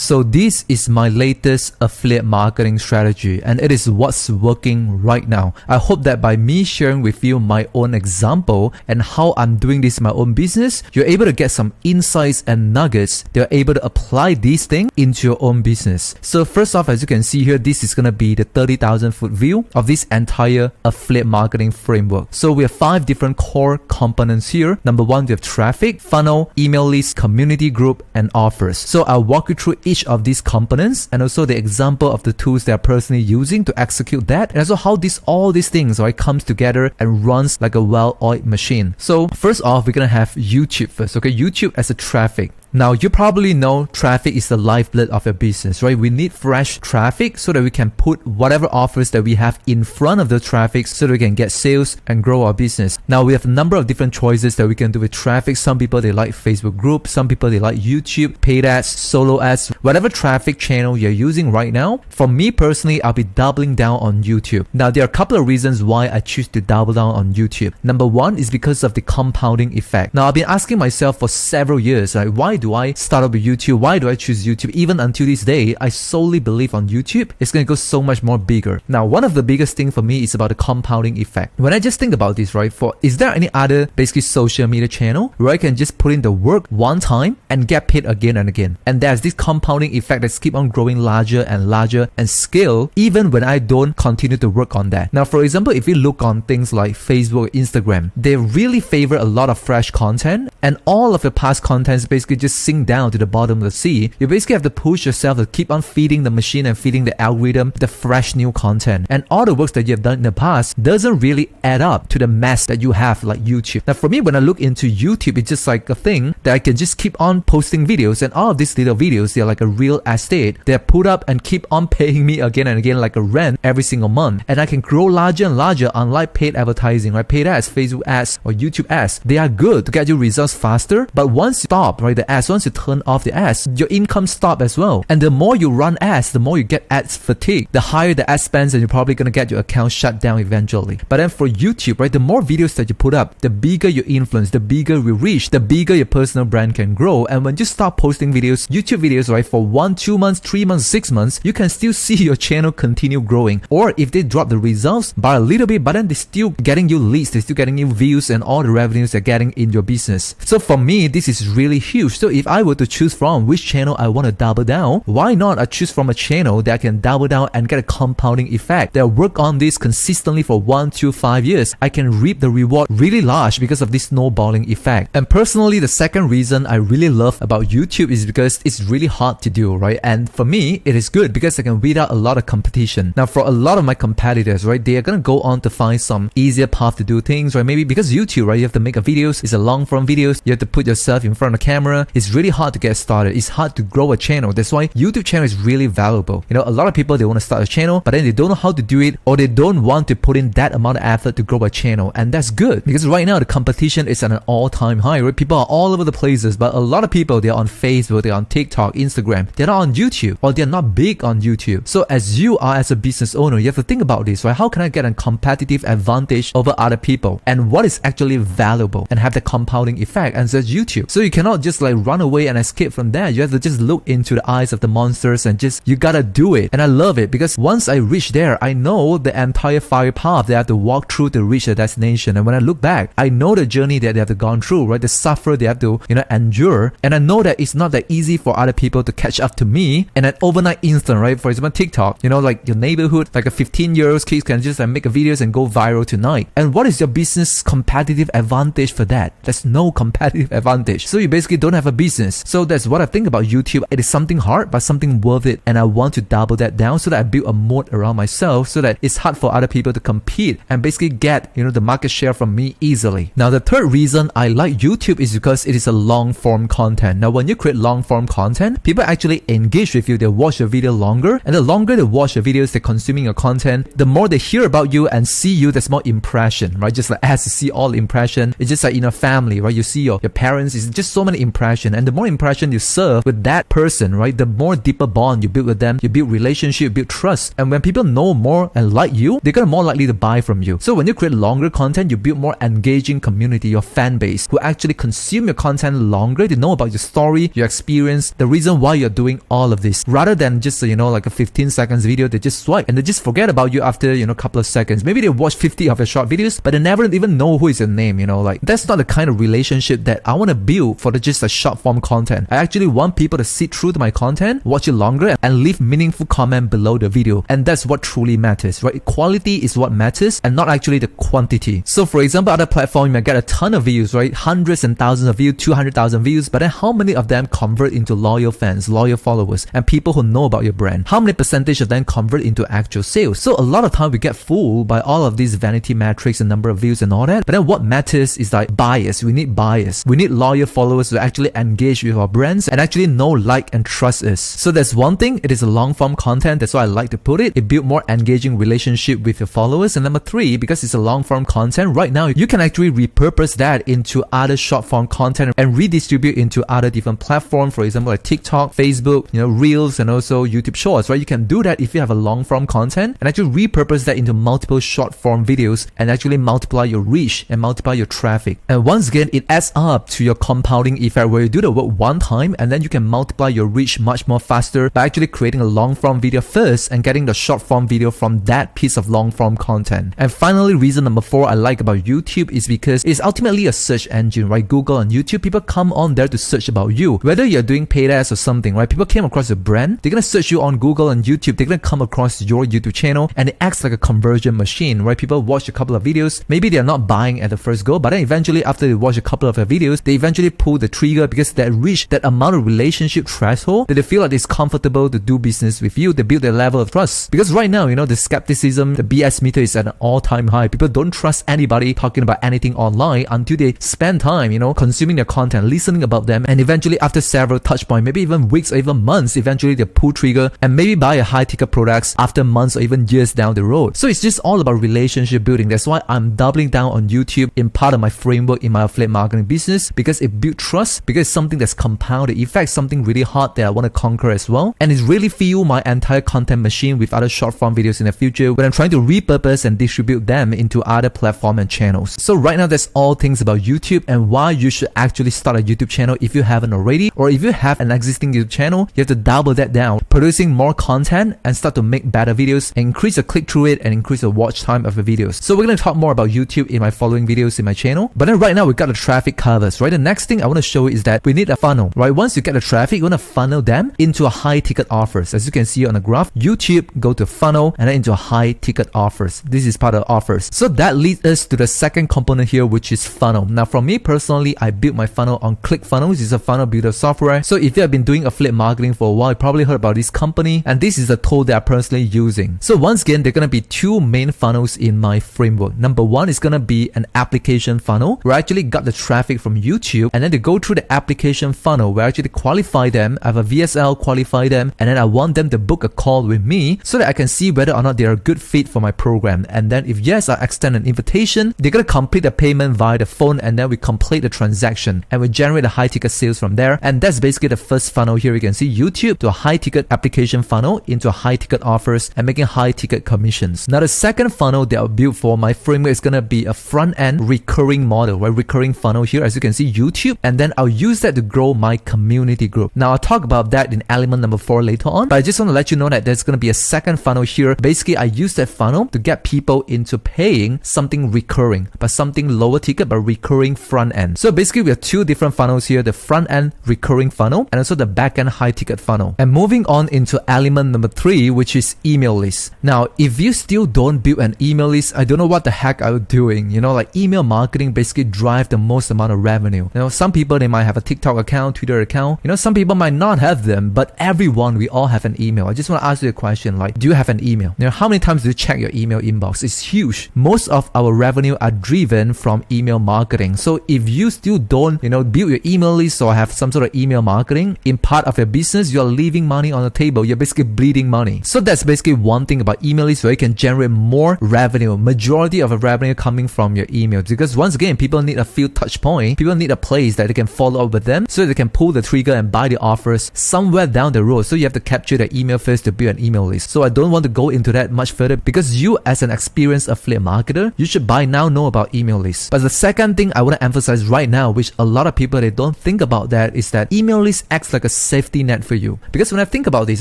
So this is my latest affiliate marketing strategy, and it is what's working right now. I hope that by me sharing with you my own example and how I'm doing this in my own business, you're able to get some insights and nuggets that are able to apply these things into your own business. So first off, as you can see here, this is going to be the 30,000 foot view of this entire affiliate marketing framework. So we have 5 different core components here. Number 1, we have traffic, funnel, email list, community group, and offers. So I'll walk you through each of these components and also the example of the tools that I'm personally using to execute that, and also how all these things comes together and runs like a well-oiled machine. So first off, we're gonna have YouTube first. Okay, YouTube as a traffic. Now, you probably know traffic is the lifeblood of your business, right? We need fresh traffic so that we can put whatever offers that we have in front of the traffic so that we can get sales and grow our business. Now, we have a number of different choices that we can do with traffic. Some people, they like Facebook groups. Some people, they like YouTube, paid ads, solo ads, whatever traffic channel you're using right now. For me personally, I'll be doubling down on YouTube. Now, there are a couple of reasons why I choose to double down on YouTube. Number 1 is because of the compounding effect. Now, I've been asking myself for several years, like, why do I start up with YouTube? Why do I choose YouTube? Even until this day, I solely believe on YouTube, it's going to go so much more bigger. Now, one of the biggest things for me is about the compounding effect. When I just think about this, right, is there any other basically social media channel where I can just put in the work one time and get paid again and again? And there's this compounding effect that's keep on growing larger and larger and scale even when I don't continue to work on that. Now, for example, if you look on things like Facebook or Instagram, they really favor a lot of fresh content, and all of the past contents basically just sink down to the bottom of the sea. You basically have to push yourself to keep on feeding the machine and feeding the algorithm the fresh new content. And all the works that you have done in the past doesn't really add up to the mess that you have like YouTube. Now, for me, when I look into YouTube, it's just like a thing that I can just keep on posting videos, and all of these little videos, they're like a real estate. They're put up and keep on paying me again and again like a rent every single month. And I can grow larger and larger, unlike paid advertising, right? Paid ads, Facebook ads, or YouTube ads. They are good to get you results faster, but once you stop, right, the ads, once you turn off the ads, your income stop as well. And the more you run ads, the more you get ads fatigue. The higher the ad spends, and you're probably gonna get your account shut down eventually. But then for YouTube, right, the more videos that you put up, the bigger your influence, the bigger you reach, the bigger your personal brand can grow. And when you start posting videos, YouTube videos, right, for 1, 2 months, 3 months, 6 months, you can still see your channel continue growing. Or if they drop the results by a little bit, but then they're still getting you leads, they're still getting you views and all the revenues they're getting in your business. So for me, this is really huge. So if I were to choose from which channel I want to double down, why not I choose from a channel that I can double down and get a compounding effect, that work on this consistently for 1 to 5 years. I can reap the reward really large because of this snowballing effect. And personally, the second reason I really love about YouTube is because it's really hard to do, right? And for me, it is good because I can weed out a lot of competition. Now, for a lot of my competitors, right, they are going to go on to find some easier path to do things, right? Maybe because YouTube, right, you have to make a videos, it's a long form videos, you have to put yourself in front of the camera. It's really hard to get started. It's hard to grow a channel. That's why YouTube channel is really valuable. You know, a lot of people, they want to start a channel, but then they don't know how to do it, or they don't want to put in that amount of effort to grow a channel. And that's good because right now the competition is at an all-time high, right? People are all over the places, but a lot of people, they're on Facebook, they're on TikTok, Instagram, they're not on YouTube, or they're not big on YouTube. So as you are as a business owner, you have to think about this, right? How can I get a competitive advantage over other people? And what is actually valuable and have the compounding effect? And that's YouTube. So you cannot just like run away and escape from that. You have to just look into the eyes of the monsters and just, you gotta do it. And I love it because once I reach there, I know the entire fire path they have to walk through to reach the destination. And when I look back, I know the journey that they have to gone through, right? The suffer they have to, endure. And I know that it's not that easy for other people to catch up to me in an overnight instant, right? For example, TikTok, like your neighborhood, like a 15-year-old kid can just make a videos and go viral tonight. And what is your business competitive advantage for that? There's no competitive advantage. So you basically don't have a business. So that's what I think about YouTube. It is something hard, but something worth it. And I want to double that down so that I build a moat around myself so that it's hard for other people to compete and basically get, the market share from me easily. Now, the third reason I like YouTube is because it is a long form content. Now, when you create long form content, people actually engage with you. They watch your video longer, and the longer they watch your videos, they're consuming your content, the more they hear about you and see you, there's more impression, right? Just like as you see all impression, it's just like in a family, right? You see your parents, it's just so many impressions impression. And the more impression you serve with that person, right, the more deeper bond you build with them, you build relationship, you build trust. And when people know more and like you, they're gonna more likely to buy from you. So when you create longer content, you build more engaging community, your fan base, who actually consume your content longer. They know about your story, your experience, the reason why you're doing all of this. Rather than just, like a 15 seconds video, they just swipe and they just forget about you after, a couple of seconds. Maybe they watch 50 of your short videos, but they never even know who is your name, like that's not the kind of relationship that I want to build for just a short form content. I actually want people to sit through to my content, watch it longer, and leave meaningful comment below the video. And that's what truly matters, right? Quality is what matters and not actually the quantity. So for example, other platform, you might get a ton of views, right? Hundreds and thousands of views, 200,000 views, but then how many of them convert into loyal fans, loyal followers, and people who know about your brand? How many percentage of them convert into actual sales? So a lot of time we get fooled by all of these vanity metrics and number of views and all that. But then what matters is like bias. We need bias. We need loyal followers to actually engage with our brands and actually know, like, and trust us. So that's one thing. It is a long form content. That's why I like to put it. It builds more engaging relationship with your followers. And number three, because it's a long form content, right now you can actually repurpose that into other short form content and redistribute into other different platforms. For example, like TikTok, Facebook, Reels, and also YouTube Shorts, right? You can do that if you have a long form content and actually repurpose that into multiple short form videos and actually multiply your reach and multiply your traffic. And once again, it adds up to your compounding effect where you do the work one time and then you can multiply your reach much more faster by actually creating a long form video first and getting the short form video from that piece of long form content. And finally, reason number 4 I like about YouTube is because it's ultimately a search engine, right? Google and YouTube, people come on there to search about you. Whether you're doing paid ads or something, right? People came across your brand, they're gonna search you on Google and YouTube, they're gonna come across your YouTube channel and it acts like a conversion machine, right? People watch a couple of videos, maybe they're not buying at the first go, but then eventually after they watch a couple of your videos, they eventually pull the trigger because they reach that amount of relationship threshold that they feel like it's comfortable to do business with you. They build their level of trust. Because right now, the skepticism, the BS meter is at an all-time high. People don't trust anybody talking about anything online until they spend time, consuming their content, listening about them, and eventually after several touch points, maybe even weeks or even months, eventually they pull trigger and maybe buy a high-ticket products after months or even years down the road. So it's just all about relationship building. That's why I'm doubling down on YouTube in part of my framework in my affiliate marketing business, because it builds trust, because it's something that's compounded. In fact, something really hard that I want to conquer as well. And it's really fuel my entire content machine with other short form videos in the future when I'm trying to repurpose and distribute them into other platforms and channels. So right now, that's all things about YouTube and why you should actually start a YouTube channel if you haven't already, or if you have an existing YouTube channel, you have to double that down, producing more content and start to make better videos, and increase the click-through rate and increase the watch time of the videos. So we're going to talk more about YouTube in my following videos in my channel. But then right now we got the traffic covers, right? The next thing I want to show is that we need a funnel, right? Once you get the traffic, you want to funnel them into a high ticket offers. As you can see on the graph, YouTube go to funnel and then into a high ticket offers. This is part of offers. So that leads us to the second component here, which is funnel. Now for me personally, I built my funnel on ClickFunnels. It's a funnel builder software. So if you have been doing affiliate marketing for a while, you probably heard about this company, and this is the tool that I'm personally using. So once again, there are going to be two main funnels in my framework. Number one is going to be an application funnel where I actually got the traffic from YouTube, and then they go through the application funnel where I actually qualify them. I have a VSL, qualify them, and then I want them to book a call with me so that I can see whether or not they're a good fit for my program. And then if yes, I extend an invitation. They're going to complete the payment via the phone, and then we complete the transaction and we generate a high ticket sales from there. And that's basically the first funnel here. You can see YouTube to a high ticket application funnel into a high ticket offers and making high ticket commissions. Now the second funnel that I'll build for my framework is going to be a front end recurring model, right? Recurring funnel here, as you can see, YouTube, and then I'll use that to grow my community group. Now I'll talk about that in element number 4 later on, but I just want to let you know that there's going to be a second funnel here. Basically, I use that funnel to get people into paying something recurring, but something lower ticket but recurring front end. So basically, we have two different funnels here: the front end recurring funnel and also the back end high ticket funnel. And moving on into element number 3, which is email list. Now, if you still don't build an email list, I don't know what the heck I'm doing. Like email marketing basically drive the most amount of revenue. Some people, they might have a TikTok account, Twitter account. Some people might not have them, but everyone, we all have an email. I just want to ask you a question, like, do you have an email? How many times do you check your email inbox? It's huge. Most of our revenue are driven from email marketing. So if you still don't, build your email list or have some sort of email marketing in part of your business, you're leaving money on the table. You're basically bleeding money. So that's basically one thing about email lists, where you can generate more revenue. Majority of the revenue coming from your email, because once again, people need a few touch point. People need a place that they can follow up with them so they can pull the trigger and buy the offers somewhere down the road. So you have to capture the email first to build an email list. So I don't want to go into that much further because you as an experienced affiliate marketer, you should by now know about email lists. But the second thing I want to emphasize right now, which a lot of people, they don't think about that, is that email list acts like a safety net for you. Because when I think about this,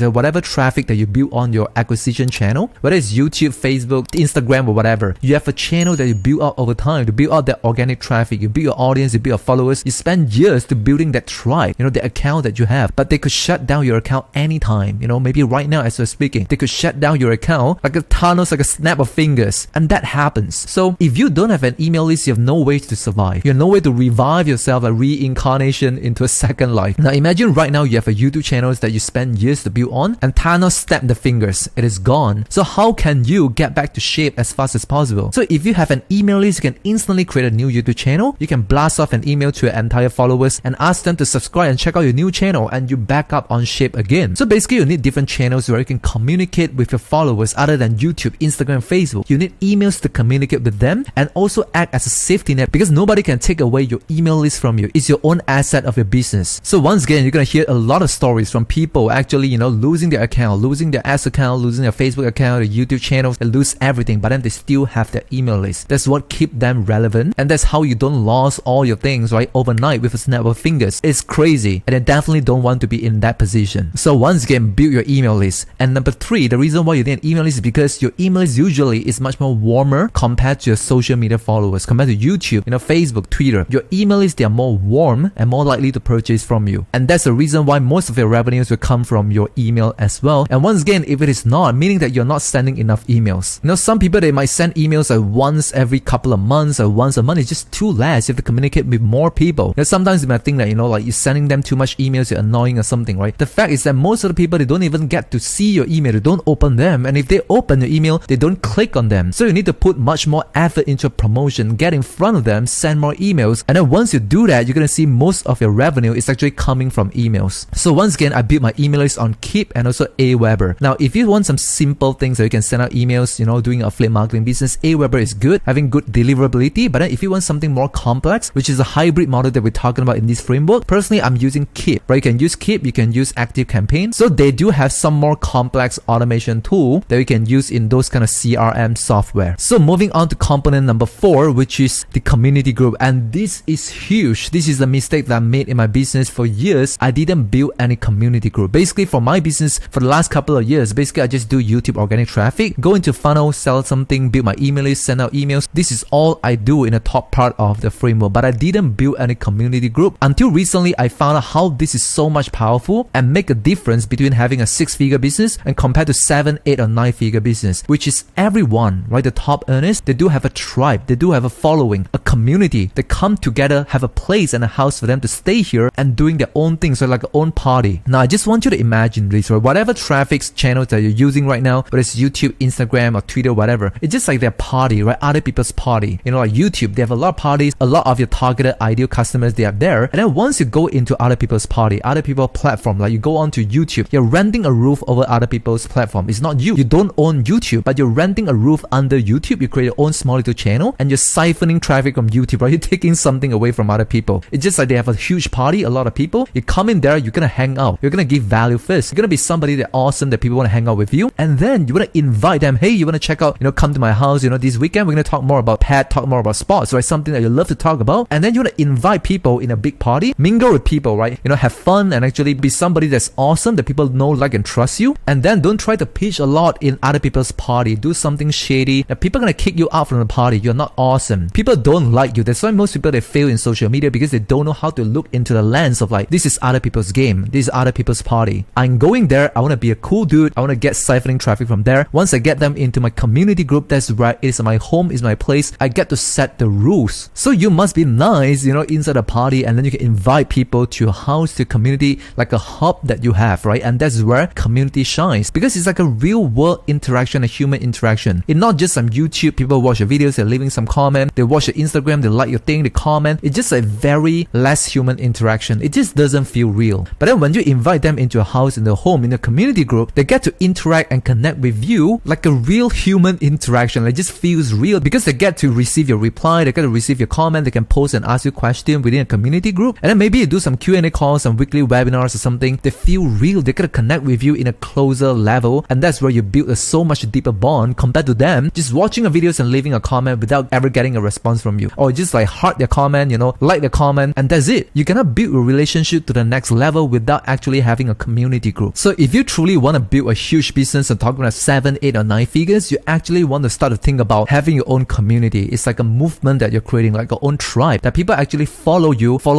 whatever traffic that you build on your acquisition channel, whether it's YouTube, Facebook, Instagram, or whatever, you have a channel that you build up over time to build out that organic traffic. You build your audience, you build your followers, you spend years to building that tribe, the account that you have. But they could shut down your account anytime, maybe right now as we're speaking, they could shut down your account like a Thanos, like a snap of fingers. And that happens. So if you don't have an email list, you have no way to survive. You have no way to revive yourself, a reincarnation into a second life. Now imagine right now you have a YouTube channel that you spend years to build on, and Thanos snapped the fingers. It is gone. So how can you get back to shape as fast as possible? So if you have an email list, you can instantly create a new YouTube channel. You can blast off an email to your entire followers and ask them to subscribe and check out your new channel, and you back up on shape again. So basically you need different channels where you can communicate with your followers other than YouTube, Instagram, Facebook. You need emails to communicate with them and also act as a safety net because nobody can take away your email list from you. It's your own asset of your business. So once again, you're going to hear a lot of stories from people actually, losing their account, losing their ads account, losing their Facebook account, their YouTube channels, they lose everything, but then they still have their email list. That's what keep them relevant, and that's how you don't lose all your things, right, overnight with a snap of fingers. It's crazy, and I definitely don't want to be in that position. So once again, build your email list. And number 3, the reason why you need an email list is because your email list usually is much more warmer compared to your social media followers, compared to YouTube, Facebook, Twitter. Your email list, they are more warm and more likely to purchase from you. And that's the reason why most of your revenues will come from your email as well. And once again, if it is not, meaning that you're not sending enough emails. Some people, they might send emails like once every couple of months or once a month. It's just too less. You have to communicate with more people. Sometimes you might think that, like you're sending them too much emails, you're annoying or something, right? The fact is that most of the people, they don't even get to see your email. They don't open them. And if they open your email, they don't click on them. So you need to put much more effort into promotion, get in front of them, send more emails. And then once you do that, you're going to see most of your revenue is actually coming from emails. So once again, I built my email list on Keep and also Aweber. Now, if you want some simple things that you can send out emails, doing affiliate marketing business, Aweber is good, having good deliverability. But then if you want something more complex, which is a hybrid model that we're talking about in this framework, personally, I'm using Keep, right? You can use Keep, you can use ActiveCampaign. So they do have some more complex automation tool that you can use in those kind of CRM software. So moving on to component number 4, which is the community group. And this is huge. This is a mistake that I made in my business for years. I didn't build any community group. Basically, for my business, for the last couple of years, basically I just do YouTube organic traffic, go into funnel, sell something, build my email list, send out emails. This is all I do in the top part of the framework, but I didn't build any community group. Until recently, I found out how this is so much powerful and make a difference between having a 6-figure business and compared to 7, 8, or 9-figure business, which is everyone, right? The top earners, they do have a tribe, they do have a following, a community. They come together, have a place and a house for them to stay here and doing their own things, so like their own party. Now, I just want you to imagine this, right? Whatever traffic channels that you're using right now, whether it's YouTube, Instagram, or Twitter, whatever, it's just like their party, right? Other people's party. Like YouTube, they have a lot of parties, a lot of your targeted ideal customers, they are there. And then once you go into other people's party, other people's platform, like you go onto YouTube, you're renting a roof over other people's platform. It's not you. You don't own YouTube, but you're renting a roof under YouTube. You create your own small little channel and you're siphoning traffic from YouTube, right? You're taking something away from other people. It's just like they have a huge party, a lot of people. You come in there, you're gonna hang out. You're gonna give value first. You're gonna be somebody that's awesome that people want to hang out with you. And then you want to invite them. Hey, you want to check out, come to my house, this weekend, we're gonna talk more about pet, talk more about sports, right? Something that you love to talk about. And then you want to invite people in a big party, mingle with people, right? Have fun and actually be somebody that's awesome that people know, like, and trust you. And then don't try to pitch a lot in other people's party. Do something shady that people are gonna kick you out from the party. You're not awesome. People don't like you. That's why most people, they fail in social media, because they don't know how to look into the lens of like, this is other people's game, this is other people's party. I'm going there, I want to be a cool dude, I want to get siphoning traffic from there. Once I get them into my community group, that's where it is my home, is my place. I get to set the rules. So you must be nice, inside a party, and then you can invite people to your house, to community, like a hub that you have, right? And that's where community shines, because it's like a real world interaction, a human interaction. It's not just some YouTube, people watch your videos, they're leaving some comment, they watch your Instagram, they like your thing, they comment. It's just a very less human interaction. It just doesn't feel real. But then when you invite them into a house, in the home, in a community group, they get to interact and connect with you like a real human interaction. It just feels real because they get to receive your reply, they get to receive your comment, they can post and ask you questions within a community group. group, and then maybe you do some Q&A calls, some weekly webinars or something. They feel real. They're gonna connect with you in a closer level, and that's where you build a so much deeper bond compared to them just watching your videos and leaving a comment without ever getting a response from you, or just like heart their comment, like the comment, and that's it. You cannot build a relationship to the next level without actually having a community group. So if you truly want to build a huge business and talking about 7, 8 or 9 figures, you actually want to start to think about having your own community. It's like a movement that you're creating, like your own tribe, that people actually follow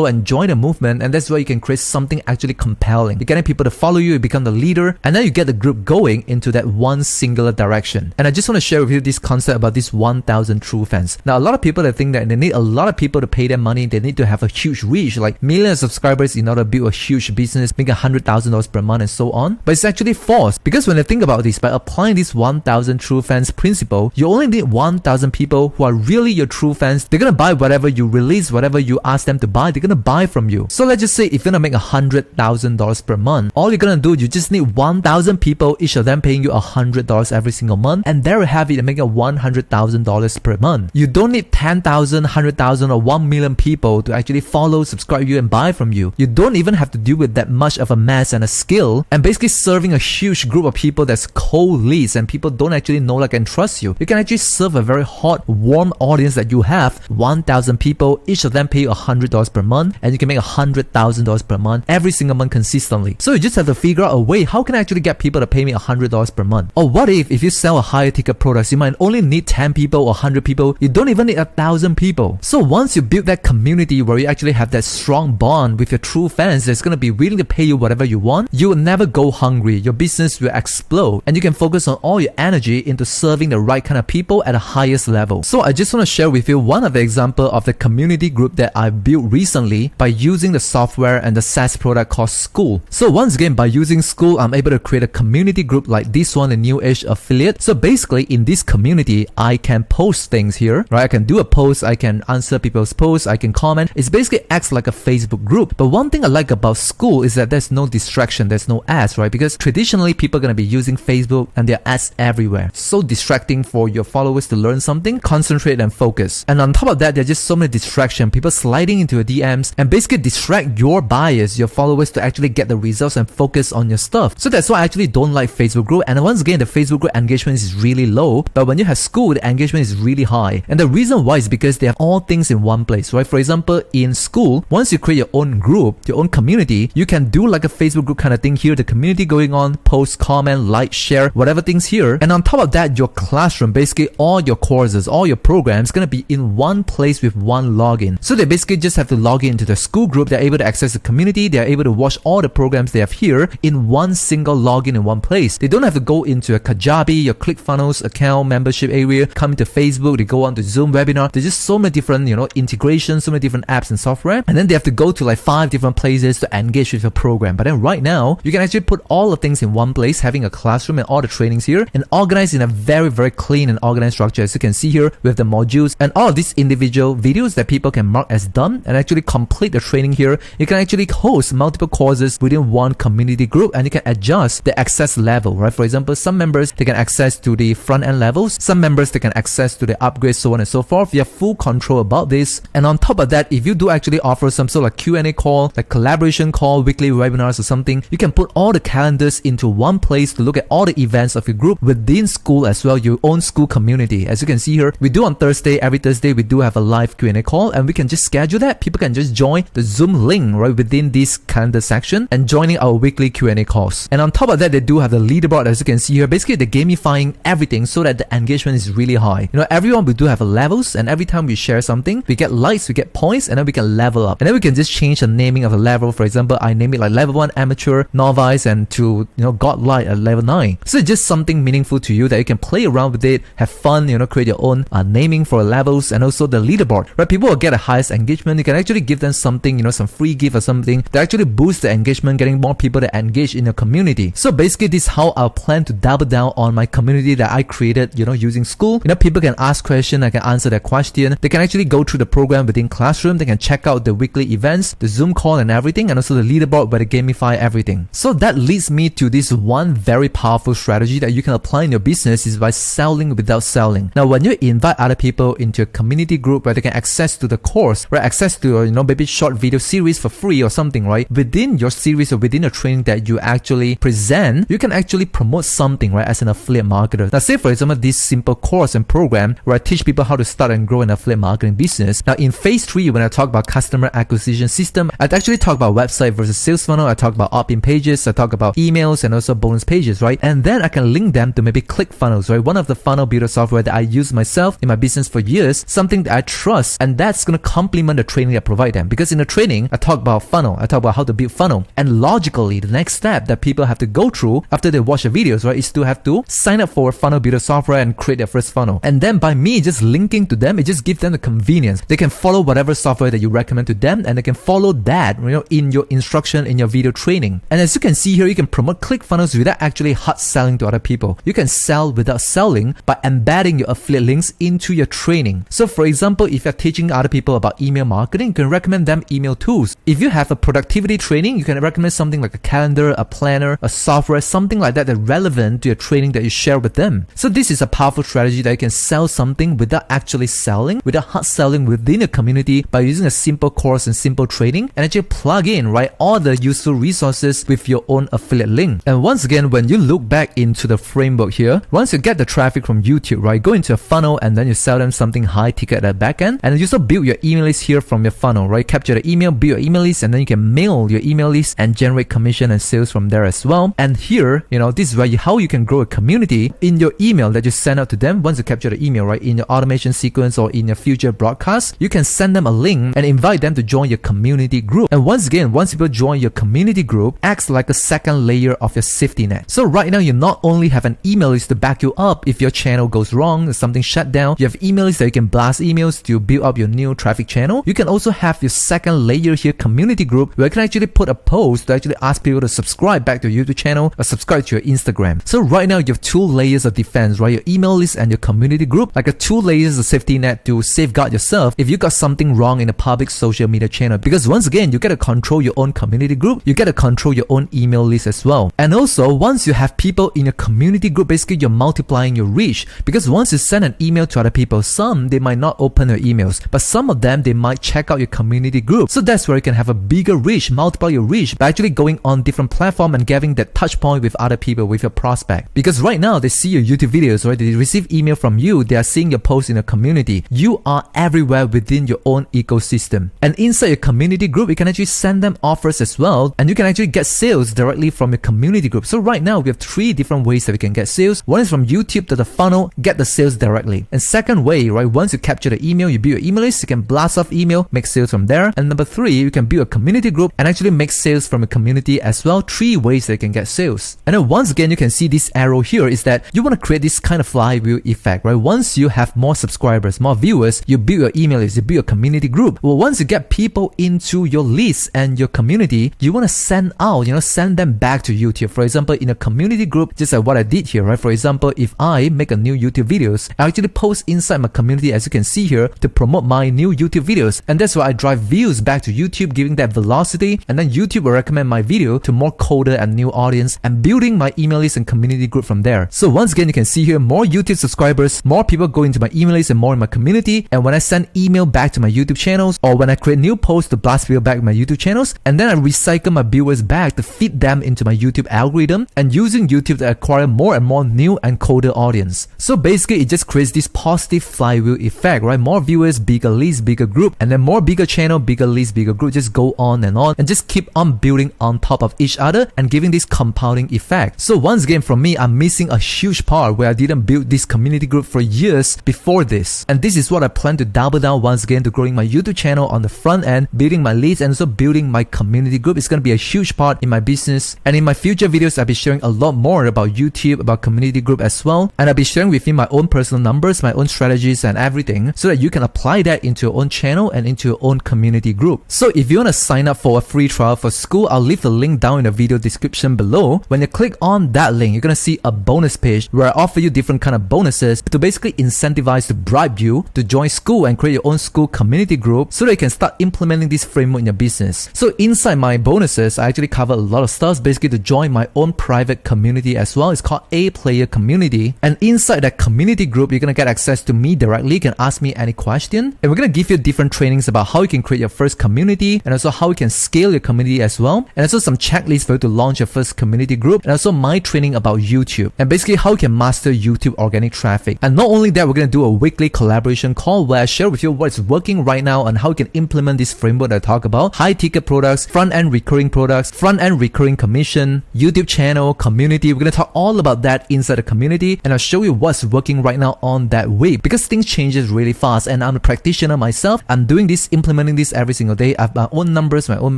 and join the movement, and that's where you can create something actually compelling. You're getting people to follow you, you become the leader, and then you get the group going into that one singular direction. And I just want to share with you this concept about these 1,000 true fans. Now, a lot of people that think that they need a lot of people to pay them money, they need to have a huge reach, like millions of subscribers in order to build a huge business, make $100,000 per month and so on. But it's actually false, because when you think about this, by applying this 1,000 true fans principle, you only need 1,000 people who are really your true fans. They're gonna buy whatever you release, whatever you ask them to buy, they're gonna buy from you. So let's just say if you're gonna make $100,000 per month, all you're gonna do, you just need 1,000 people, each of them paying you $100 every single month, and there you have it, making $100,000 per month. You don't need 10,000, 100,000 or 1 million people to actually follow, subscribe you and buy from you. You don't even have to deal with that much of a mass and a skill, and basically serving a huge group of people that's cold leads and people don't actually know, like, and trust you. You can actually serve a very hot, warm audience that you have, 1,000 people, each of them pay you $100 per month, and you can make $100,000 per month every single month consistently. So you just have to figure out a way, how can I actually get people to pay me $100 per month? Or what if you sell a higher ticket products, you might only need 10 people or 100 people, you don't even need 1,000 people. So once you build that community where you actually have that strong bond with your true fans that's going to be willing to pay you whatever you want, you will never go hungry. Your business will explode, and you can focus on all your energy into serving the right kind of people at the highest level. So I just want to share with you one of the example of the community group that I built recently by using the software and the SaaS product called School. So once again, by using School, I'm able to create a community group like this one, the New Age Affiliate. So basically in this community, I can post things here, right? I can do a post, I can answer people's posts, I can comment. It basically acts like a Facebook group. But one thing I like about School is that there's no distraction, there's no ads, right? Because traditionally people are going to be using Facebook and there are ads everywhere. So distracting for your followers to learn something, concentrate and focus. And on top of that, there's just so many distractions, people sliding into your DMs and basically distract your buyers, your followers, to actually get the results and focus on your stuff. So that's why I actually don't like Facebook group. And once again, the Facebook group engagement is really low, but when you have School, the engagement is really high. And the reason why is because they have all things in one place, right? For example, in School, once you create your own group, your own community, you can do like a Facebook group kind of thing here, the community going on, post, comment, like, share, whatever things here. And on top of that, your classroom, basically all your courses, all your programs gonna be in one place with one login. So they basically just have to log into the School group, they're able to access the community, they're able to watch all the programs they have here in one single login in one place. They don't have to go into a Kajabi, your ClickFunnels account, membership area, come into Facebook, they go on to Zoom webinar. There's just so many different, integrations, so many different apps and software. And then they have to go to like 5 different places to engage with your program. But then right now, you can actually put all the things in one place, having a classroom and all the trainings here, and organized in a very, very clean and organized structure. As you can see here with the modules and all of these individual videos that people can mark as done and actually complete the training here. You can actually host multiple courses within one community group, and you can adjust the access level, right? For example, some members, they can access to the front end levels, some members, they can access to the upgrades, so on and so forth. You have full control about this. And on top of that, if you do actually offer some sort of Q&A call, like collaboration call, weekly webinars or something, you can put all the calendars into one place to look at all the events of your group within School as well, your own School community. As you can see here, we do on Thursday, every Thursday, we do have a live Q&A call, and we can just schedule that. People can just join the Zoom link right within this calendar section and joining our weekly Q&A calls. And on top of that, they do have the leaderboard, as you can see here. Basically, they're gamifying everything so that the engagement is really high. Everyone, we do have a levels, and every time we share something, we get likes, we get points, and then we can level up. And then we can just change the naming of the level. For example, I name it like level 1 amateur, novice, and to godlike at level 9. So it's just something meaningful to you that you can play around with it, have fun, create your own naming for levels, and also the leaderboard, right? People will get the highest engagement. You can actually give them something, some free gift or something that actually boosts the engagement, getting more people to engage in your community. So basically, this is how I plan to double down on my community that I created, using School. People can ask questions, I can answer their question. They can actually go through the program within Classroom. They can check out the weekly events, the Zoom call and everything, and also the leaderboard where they gamify everything. So that leads me to this one very powerful strategy that you can apply in your business, is by selling without selling. Now, when you invite other people into a community group where they can access to the course, right, access to maybe short video series for free or something, right? Within your series or within a training that you actually present, you can actually promote something, right, as an affiliate marketer. Now, say for example, this simple course and program where I teach people how to start and grow an affiliate marketing business. Now, in phase 3, when I talk about customer acquisition system, I'd actually talk about website versus sales funnel. I talk about opt-in pages. I talk about emails and also bonus pages, right? And then I can link them to maybe ClickFunnels, right? One of the funnel builder software that I use myself in my business for years, something that I trust, and that's going to complement the training I provide them. Because in the training, I talk about funnel. I talk about how to build funnel. And logically, the next step that people have to go through after they watch the videos, right, is to have to sign up for a funnel builder software and create their first funnel. And then by me just linking to them, it just gives them the convenience. They can follow whatever software that you recommend to them, and they can follow that, in your instruction, in your video training. And as you can see here, you can promote ClickFunnels without actually hard selling to other people. You can sell without selling by embedding your affiliate links into your training. So for example, if you're teaching other people about email marketing, you can recommend them email tools. If you have a productivity training, you can recommend something like a calendar, a planner, a software, something like that that's relevant to your training that you share with them. So this is a powerful strategy that you can sell something without actually selling, without hard selling within a community by using a simple course and simple training, and actually plug in, right, all the useful resources with your own affiliate link. And once again, when you look back into the framework here, once you get the traffic from YouTube, right, go into a funnel and then you sell them something high ticket at the back end, and you also build your email list here from your funnel, right? Capture the email, build your email list, and then you can mail your email list and generate commission and sales from there as well. And here, this is where how you can grow a community in your email that you send out to them. Once you capture the email, right, in your automation sequence or in your future broadcast, you can send them a link and invite them to join your community group. And once again, once people join your community group, acts like a second layer of your safety net. So right now, you not only have an email list to back you up if your channel goes wrong, or something shut down, you have email lists that you can blast emails to build up your new traffic channel. You can also have your second layer here, community group, where you can actually put a post to actually ask people to subscribe back to your YouTube channel or subscribe to your Instagram. So right now, you have 2 layers of defense, right? Your email list and your community group, like a 2 layers of safety net to safeguard yourself if you got something wrong in a public social media channel. Because once again, you get to control your own community group, you get to control your own email list as well. And also, once you have people in your community group, basically you're multiplying your reach. Because once you send an email to other people, some they might not open your emails, but some of them they might check out your community group. So that's where you can have a bigger reach, multiply your reach by actually going on different platforms and getting that touch point with other people, with your prospect. Because right now they see your YouTube videos, right? They receive email from you, they are seeing your posts in a community. You are everywhere within your own ecosystem. And inside your community group, you can actually send them offers as well, and you can actually get sales directly from your community group. So right now we have 3 different ways that we can get sales. One is from YouTube to the funnel, get the sales directly. And second way, right, once you capture the email, you build your email list, you can blast off email, make sales from there. And number 3, you can build a community group and actually make sales from a community as well. 3 ways that you can get sales. And then once again, you can see this arrow here is that you want to create this kind of flywheel effect, right? Once you have more subscribers, more viewers, you build your email list, you build a community group. Well, once you get people into your list and your community, you want to send out, send them back to YouTube. For example, in a community group, just like what I did here, right? For example, if I make a new YouTube videos, I actually post inside my community, as you can see here, to promote my new YouTube videos. And that's why I drive views back to YouTube, giving that velocity. And then YouTube will recommend my video to more coder and new audience, and building my email list and community group from there. So once again, you can see here, more YouTube subscribers, more people go into my email list and more in my community. And when I send email back to my YouTube channels, or when I create new posts to blast people back to my YouTube channels, and then I recycle my viewers back to feed them into my YouTube algorithm, and using YouTube to acquire more and more new and colder audience. So basically, it just creates this positive flywheel effect, right? More viewers, bigger list, bigger group, and then more bigger channel, bigger list, bigger group, just go on, and just keep on building on top of each other and giving this compounding effect. So once again, from me, I'm missing a huge part where I didn't build this community group for years before this. And this is what I plan to double down once again, to growing my YouTube channel on the front end, building my leads, and also building my community group. It's going to be a huge part in my business. And in my future videos, I'll be sharing a lot more about YouTube, about community group as well. And I'll be sharing with you my own personal numbers, my own strategies and everything, so that you can apply that into your own channel and into your own community group. So if you want to sign up for a free trial for school, I'll leave the link down in the video description below. When you click on that link, you're going to see a bonus page where I offer you different kind of bonuses to basically incentivize, to bribe you to join school and create your own school community group, so that you can start implementing this framework in your business. So inside my bonuses, I actually cover a lot of stuff, basically to join my own private community as well. It's called A Player Community. And inside that community group, you're going to get access to me directly. You can ask me any question. And we're going to give you different trainings about how you can create your first community, and also how you can scale your community as well, and also some checklists for you to launch your first community group, and also my training about YouTube, and basically how you can master YouTube organic traffic. And not only that, we're going to do a weekly collaboration call where I share with you what is working right now and how you can implement this framework that I talk about: high ticket products, front-end recurring products, front-end recurring commission, YouTube channel, community. We're going to talk all about that inside the community, and I'll show you what's working right now on that week, because things changes really fast, and I'm a practitioner myself. I'm doing this, implementing this every single day. I have my own numbers, my own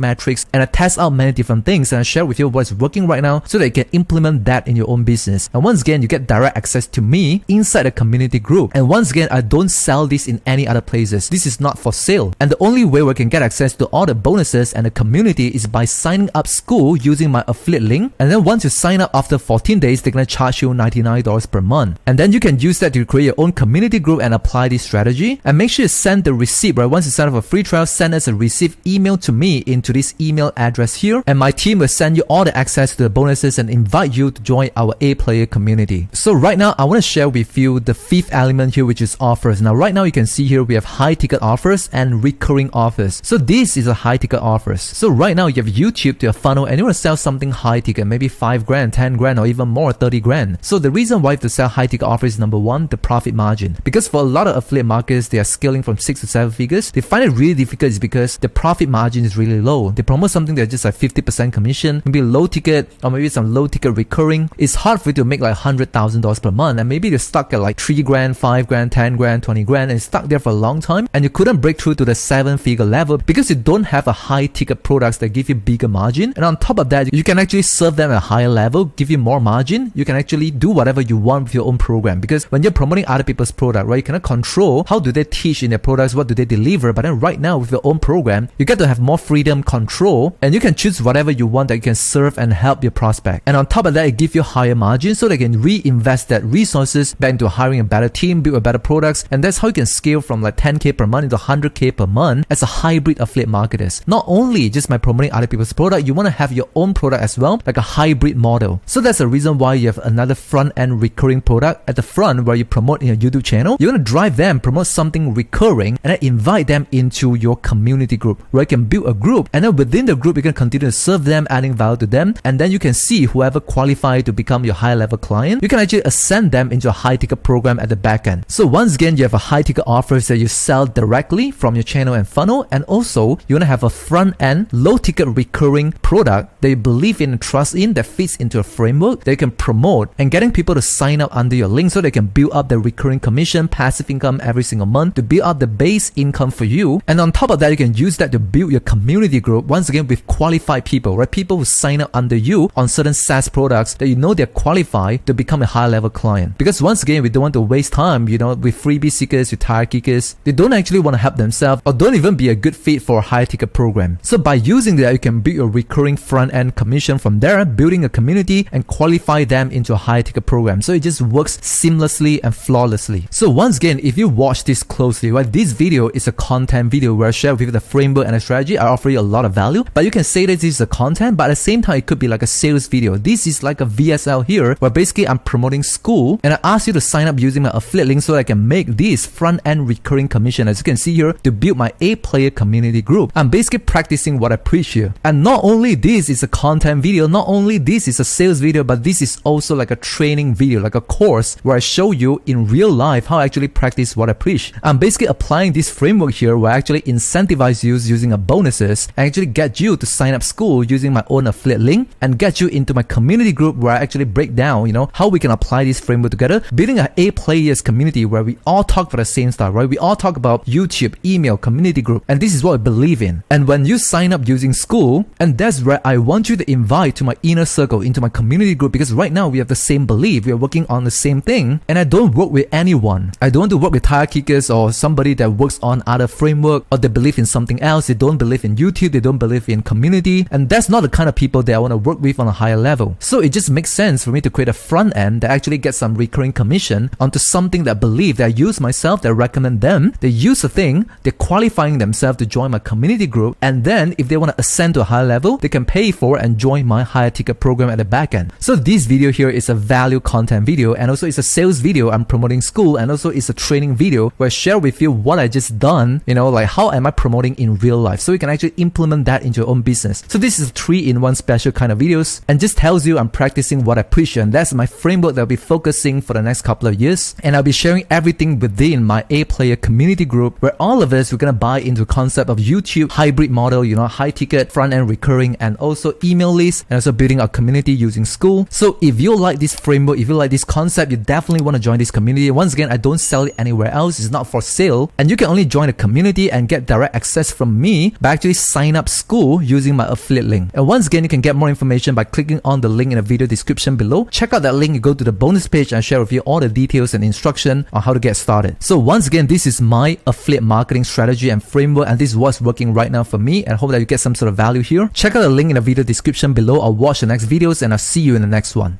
metrics, and I test out many different things, and I share with you what's working right now so that you can implement that in your own business. And once again, you get direct access to me inside a community group. And once again, I don't sell this in any other places. This is not for sale. And the only way we can get access to all the bonuses and the community is by signing up school using my affiliate link. And then once you sign up, after 14 days, they're going to charge you $99 per month. And then you can use that to create your own community group and apply this strategy. And make sure you send the receipt, right? Once you sign up for a free trial, send us a receipt email to me into this email address here. And my team will send you all the access to the bonuses and invite you to join our A-player community. So right now, I want to share with you the fifth element here, which is offers. Now, right now, you can see here we have high ticket offers and recurring offers. So this is a high ticket offers. So right now, you have YouTube to a funnel and you want to sell something high ticket, maybe 5 grand, 10 grand, or even more, 30 grand. So the reason why you have to sell high ticket offers is number one, the profit margin. Because for a lot of affiliate marketers, they are scaling from 6 to 7 figures. They find it really difficult is because the profit margin is really low. They promote something that's just like 50% commission, maybe low ticket, or maybe some low ticket recurring. It's hard for you to make like $100,000 per month, and maybe you're stuck at like 3 grand, 5 grand, 10 grand, 20 grand, and stuck there for a long time, and you couldn't break through to the 7-figure level because you don't have a high ticket products that give you bigger margin. And on top of that, you can actually serve them at a higher level, give you more margin. You can actually do whatever you want with your own program, because when you're promoting other people's product, right, you cannot control how do they teach in their products, what do they deliver. But then right now with your own program, you get to have more freedom, control, and you can choose whatever you want that you can serve and help your prospect. And on top of that, it gives you higher margin so they can reinvest that resources back into hiring a better team, build a better products. And that's how you can scale from like 10K per month into 100K per month as a hybrid affiliate marketers. Not only just by promoting other people's product, you want to have your own product as well, like a hybrid model. So that's the reason why you have another front-end recurring product at the front where you promote in your YouTube channel. You're going to drive them, promote something recurring, and then invite them into your community group where you can build a group. And then within the group, you can continue to serve them, adding value to them. And then you can see whoever qualified to become your high-level client, you can actually ascend them into a high-ticket program at the back end. So once again, you have a high-ticket offers that you sell directly from your channel and funnel. And also, you want to have a front-end, low-ticket recurring product that you believe in and trust in, that fits into a framework that you can promote, and getting people to sign up under your link so they can build up the recurring commission, passive income every single month to build up the base income for you. And on top of that, you can use that to build your community group, once again with qualified people, right? People who sign up under you on certain SaaS products that you know they're qualified to become a high level client. Because once again, we don't want to waste time, with freebie seekers, with tire kickers. They don't actually want to help themselves or don't even be a good fit for a high ticket program. So by using that, you can build a recurring front end commission from there, building a community and qualify them into a high ticket program. So it just works seamlessly and flawlessly. So once again, if you watch this closely, right, this video is a content video where I share with you the framework and the strategy. I offer you a lot of value, but you can say that this is a content, but at the same time, it could be like a sales video. This is like a VSL here, where basically I'm promoting school and I ask you to sign up using my affiliate link so that I can make this front end recurring commission, as you can see here, to build my A-player community group. I'm basically practicing what I preach here. And not only this is a content video, not only this is a sales video, but this is also like a training video, like a course where I show you in real life how I actually practice what I preach. I'm basically applying this framework here where I actually incentivize you using a bonuses and actually get you to sign up school using my own affiliate link and get you into my community group where I actually break down, how we can apply this framework together, building an A-players community where we all talk about the same stuff, right? We all talk about YouTube, email, community group, and this is what I believe in. And when you sign up using school, and that's where I want you to invite to my inner circle, into my community group, because right now we have the same belief, we are working on the same thing, and I don't work with anyone. I don't want to work with tire kickers or somebody that works on other framework, or they believe in something else. They don't believe in YouTube, they don't believe in community, and that's not the kind of people that I want to work with on a higher level. So it just makes sense for me to create a front end that actually gets some recurring commission onto something that I believe, that I use myself, that I recommend them. They use the thing, they're qualifying themselves to join my community group, and then if they want to ascend to a higher level, they can pay for and join my higher ticket program at the back end. So this video here is a value content video, and also it's a sales video. I'm promoting school, and also it's a training video where I share with you what I just done, like how how am I promoting in real life, so you can actually implement that into your own business. So this is a 3-in-1 special kind of videos, and just tells you I'm practicing what I preach, and that's my framework that I'll be focusing for the next couple of years. And I'll be sharing everything within my A-player community group, where all of us, we're gonna buy into the concept of YouTube hybrid model, high ticket, front end recurring, and also email lists, and also building a community using School. So if you like this framework, if you like this concept, you definitely want to join this community. Once again, I don't sell it anywhere else, it's not for sale, and you can only join the community and get direct access from me by actually sign up School using my affiliate link. And once again, you can get more information by clicking on the link in the video description below. Check out that link, you go to the bonus page, and share with you all the details and instruction on how to get started. So once again, this is my affiliate marketing strategy and framework, and this is what's working right now for me, and I hope that you get some sort of value here. Check out the link in the video description below, or watch the next videos, and I'll see you in the next one.